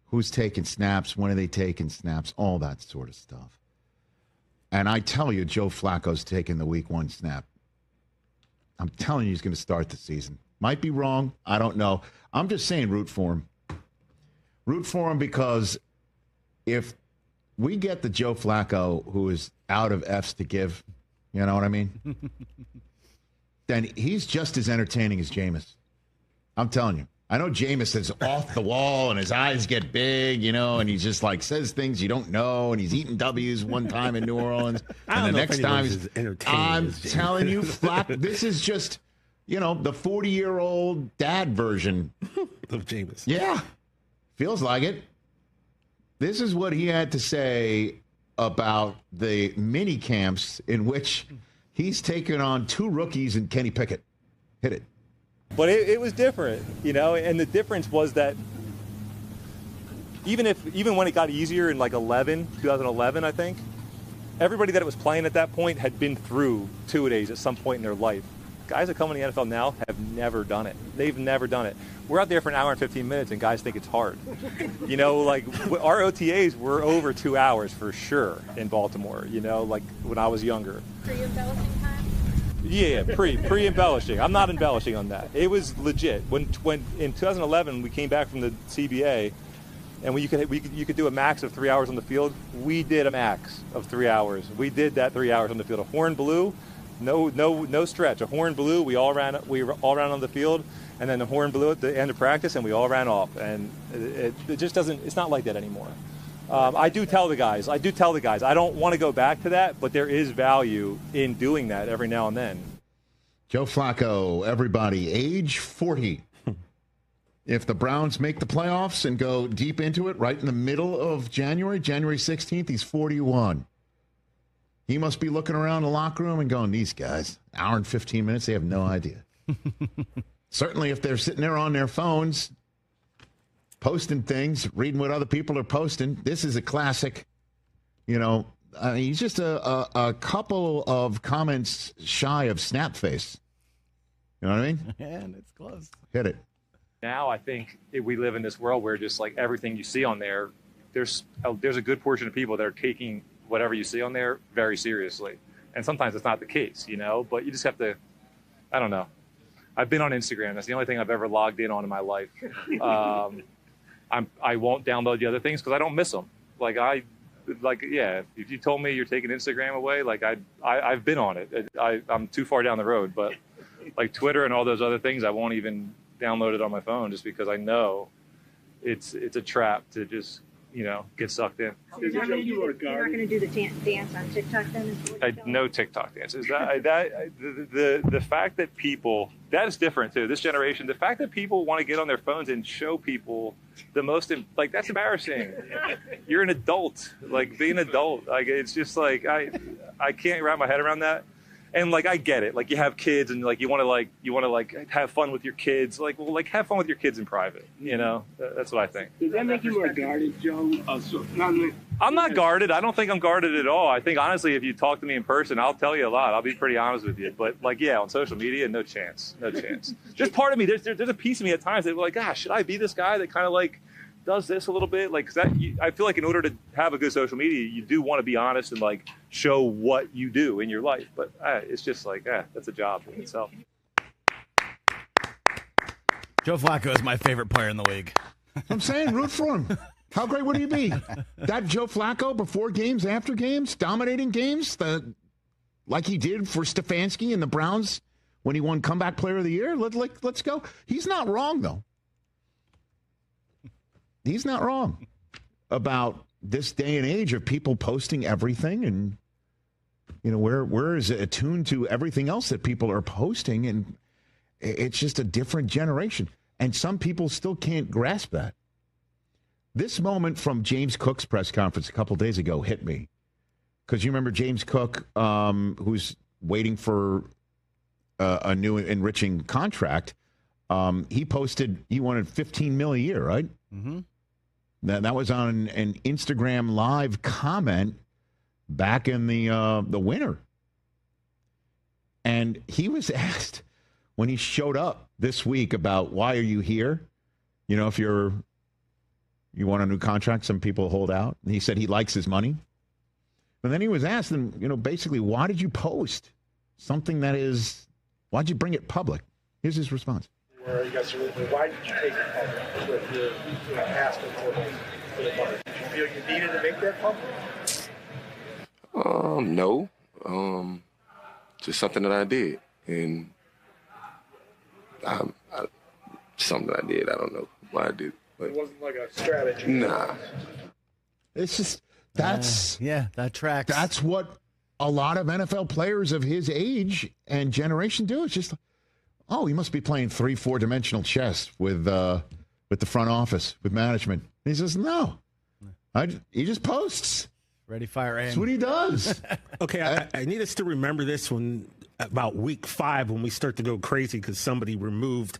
Who's taking snaps? When are they taking snaps? All that sort of stuff. And I tell you, Joe Flacco's taking the week 1 snap. I'm telling you he's going to start the season. Might be wrong. I don't know. I'm just saying root for him. Root for him because if we get the Joe Flacco who is out of F's to give, you know what I mean? Then he's just as entertaining as Jameis. I'm telling you. I know Jameis is off the wall and his eyes get big, you know, and he just like says things you don't know, and he's eating W's one time in New Orleans, and the next time I'm telling you, this is just, you know, the 40-year-old dad version of Jameis. Yeah, feels like it. This is what he had to say about the mini camps in which he's taken on 2 rookies and Kenny Pickett. Hit it. But it was different, you know, and the difference was that even when it got easier in like 2011, I think, everybody that was playing at that point had been through 2-a-days at some point in their life. Guys that come in the NFL now have never done it. They've never done it. We're out there for an hour and 15 minutes, and guys think it's hard. You know, like our OTAs were over 2 hours for sure in Baltimore, you know, like when I was younger. Pre-embellishing time? Yeah, pre-embellishing. I'm not embellishing on that. It was legit. When in 2011 we came back from the CBA, and you could do a max of 3 hours on the field. We did a max of 3 hours. We did that 3 hours on the field. A horn blew, no stretch. A horn blew. We all ran on the field, and then the horn blew at the end of practice, and we all ran off. And it just doesn't. It's not like that anymore. I do tell the guys, I don't want to go back to that, but there is value in doing that every now and then. Joe Flacco, everybody, age 40. If the Browns make the playoffs and go deep into it right in the middle of January 16th, he's 41. He must be looking around the locker room and going, these guys, hour and 15 minutes, they have no idea. Certainly if they're sitting there on their phones, posting things, reading what other people are posting. This is a classic, you know, he's just a couple of comments shy of snap face. You know what I mean? And it's close. Hit it. Now I think we live in this world where just like everything you see on there, there's a good portion of people that are taking whatever you see on there very seriously. And sometimes it's not the case, you know, but you just have to, I don't know. I've been on Instagram. That's the only thing I've ever logged in on in my life. I won't download the other things because I don't miss them. If you told me you're taking Instagram away, like I've been on it. I'm too far down the road, but like Twitter and all those other things, I won't even download it on my phone just because I know it's a trap to just, you know, get sucked in. You're not going to do the dance on TikTok then? No TikTok dances. The fact that people, that is different too. This generation, the fact that people want to get on their phones and show people the most, like, that's embarrassing. You're an adult. Like, be an adult. Like, it's just like, I can't wrap my head around that. And like, I get it. Like, you have kids and like, you want to have fun with your kids. Like, well, like, have fun with your kids in private. You know, that's what I think. Does that make you more guarded, Joe? I'm not guarded. I don't think I'm guarded at all. I think, honestly, if you talk to me in person, I'll tell you a lot. I'll be pretty honest with you. But like, yeah, on social media, no chance. No chance. Just part of me, there's a piece of me at times that like, gosh, should I be this guy that kind of like does this a little bit? Like, I feel like in order to have a good social media, you do want to be honest and like show what you do in your life. But it's just like, that's a job in itself. Joe Flacco is my favorite player in the league. I'm saying root for him. How great would he be? That Joe Flacco before games, after games, dominating games, like he did for Stefanski and the Browns when he won Comeback Player of the Year. Let's go. He's not wrong, though. He's not wrong about this day and age of people posting everything, and you know where is it attuned to everything else that people are posting, and it's just a different generation, and some people still can't grasp that. This moment from James Cook's press conference a couple of days ago hit me because you remember James Cook, who's waiting for a new enriching contract. He posted he wanted $15 million a year, right? Mm-hmm. That was on an Instagram live comment back in the winter. And he was asked when he showed up this week about why are you here? You know, if you're You want a new contract? Some people hold out. And he said he likes his money. And then he was asked, basically, why did you post something that is, why'd you bring it public? Here's his response. Where you guys are, why did you take it public with your asking for the money? Did you feel you needed to make that public? No. Just something that I did. And something that I did. I don't know why I did. But It wasn't like a strategy. nah. It's just, that's that tracks. That's what a lot of NFL players of his age and generation do. It's just, he must be playing 3-4 dimensional chess with the front office, with management. And he says, no. He just posts. Ready, fire, aim. That's what he does. Okay, I need us to remember this when about week 5 when we start to go crazy because somebody removed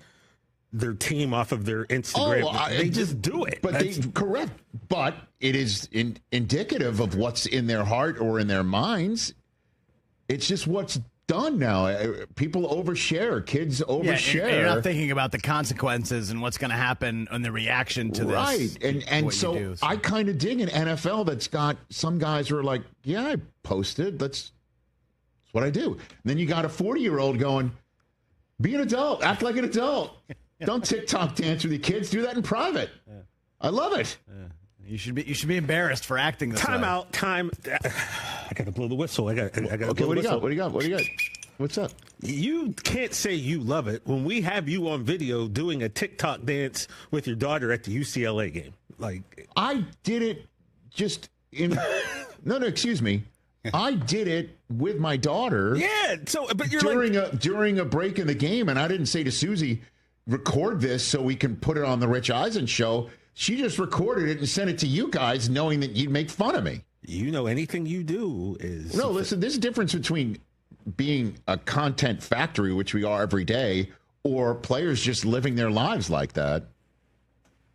their team off of their Instagram. They just do it. But correct. But it is indicative of what's in their heart or in their minds. It's just what's done now. People overshare. Kids overshare. And you're not thinking about the consequences and what's going to happen and the reaction to this. Right. And so I kind of dig an NFL that's got some guys who are like, yeah, I posted. That's what I do. And then you got a 40-year-old going, be an adult. Act like an adult. Don't TikTok dance with your kids. Do that in private. Yeah. I love it. You should be embarrassed for acting this way. Time. I got to blow the whistle. I got to blow the whistle. What do you got? What's up? You can't say you love it when we have you on video doing a TikTok dance with your daughter at the UCLA game. Like I did it just in No, excuse me. I did it with my daughter. Yeah, but you're during a break in the game, and I didn't say to Susie, record this so we can put it on the Rich Eisen show. She just recorded it and sent it to you guys knowing that you'd make fun of me. Anything you do is... No, listen, there's a difference between being a content factory, which we are every day, or players just living their lives like that.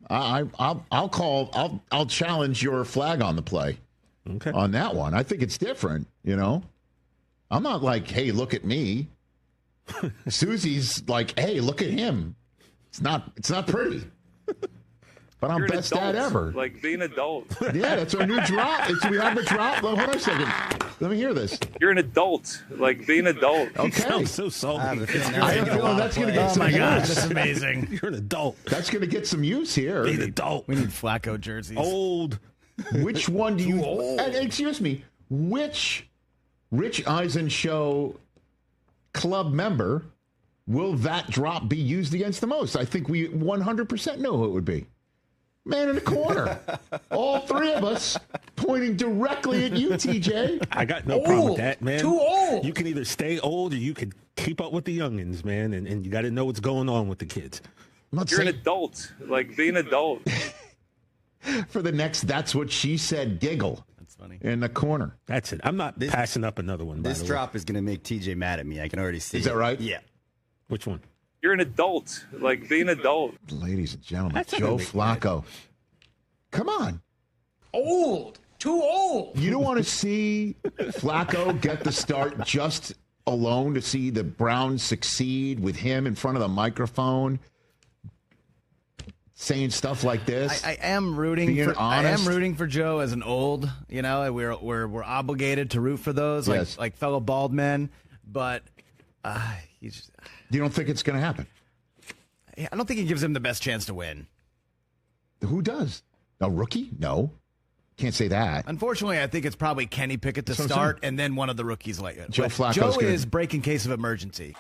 I'll challenge your flag on the play. Okay. On that one. I think it's different, I'm not like, hey, look at me. Susie's like, hey, look at him. It's not pretty. But I'm best dad ever. Like, be an adult. Yeah, that's our new drop. We have a drop. Hold on a second. Let me hear this. You're an adult. Like, be an adult. Okay. Sounds so salty. I have a feeling that's going to get some use. Oh, my gosh, that's amazing. You're an adult. That's going to get some use here. Be an adult. We need Flacco jerseys. Old. Which one do you... excuse me. Which Rich Eisen show club member will that drop be used against the most? I think we 100% know who it would be. Man in the corner. All three of us pointing directly at you, TJ. I got no problem with that, man. Too old. You can either stay old or you can keep up with the youngins, man, and you got to know what's going on with the kids. You're an adult. Like, be an adult. For the next That's What She Said giggle. That's funny. In the corner. That's it. I'm not passing up another one. This drop is going to make TJ mad at me. I can already see Is that right? Yeah. Which one? You're an adult. Like, be an adult. Ladies and gentlemen, That's Joe Flacco. Come on. Old. Too old. You don't want to see Flacco get the start just alone to see the Browns succeed with him in front of the microphone saying stuff like this. I am rooting for Joe as an old, we're obligated to root for those like fellow bald men, but you don't think it's going to happen? I don't think he gives him the best chance to win. Who does? A rookie? No. Can't say that. Unfortunately, I think it's probably Kenny Pickett to start, and then one of the rookies like it. Joe Flacco's Joe is breaking case of emergency.